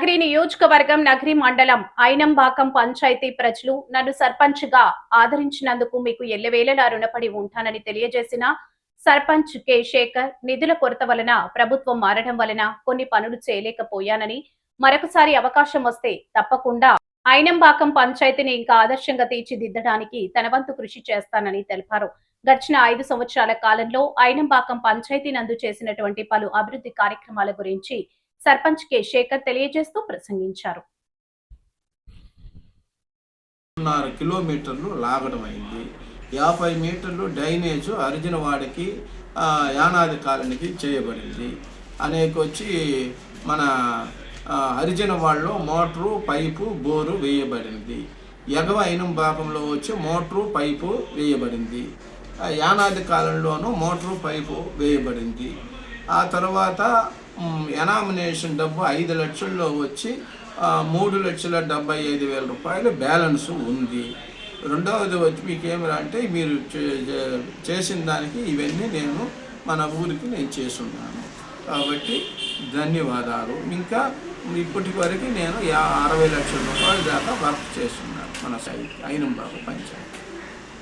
నగరి నియోజకవర్గం నగరి మండలం ఐనంబాకం పంచాయతీ ప్రజలు నన్ను సర్పంచ్గా ఆదరించినందుకు మీకు ఎల్లవేళలా రుణపడి ఉంటానని తెలియజేసిన సర్పంచ్ కె శేఖర్ నిధుల కొరత వలన ప్రభుత్వం మారడం వలన కొన్ని పనులు చేయలేకపోయానని మరొకసారి అవకాశం వస్తే తప్పకుండా ఐనంబాకం పంచాయతీని ఇంకా ఆదర్శంగా తీర్చిదిద్దడానికి తన వంతు కృషి చేస్తానని తెలిపారు. గడిచిన 5 సంవత్సరాల కాలంలో ఐనంబాకం పంచాయతీ నందు చేసినటువంటి పలు అభివృద్ధి కార్యక్రమాల గురించి సర్పంచ్ కె శేఖర్ తెలియజేస్తూ ప్రసంగించారు. 6 కిలోమీటర్లు లాగడం అయింది. 50 మీటర్లు డ్రైనేజ్ అర్జునవాడకి యానాది కాలనీకి చేయబడింది. అనేకొచ్చి మన హరిజనవాడలో మోటారు పైపు బోరు వేయబడింది. ఎగవ ఐనంబాకంలో వచ్చి మోటారు పైపు వేయబడింది. యానాది కాలంలోనూ మోటారు పైపు వేయబడింది. ఆ తర్వాత ఎనామినేషన్ డబ్బు 5 లక్షల్లో వచ్చి 3,75,000 రూపాయలు బ్యాలెన్స్ ఉంది. రెండవది వచ్చి మీకేమిరా అంటే మీరు చేసిన దానికి ఇవన్నీ నేను మన ఊరికి నేను చేసున్నాను కాబట్టి ధన్యవాదాలు. ఇంకా ఇప్పటి వరకు నేను 60 లక్షల రూపాయల దాకా వర్క్ చేస్తున్నాను మన సైట్ ఐనంబాకం పంచాయతీ.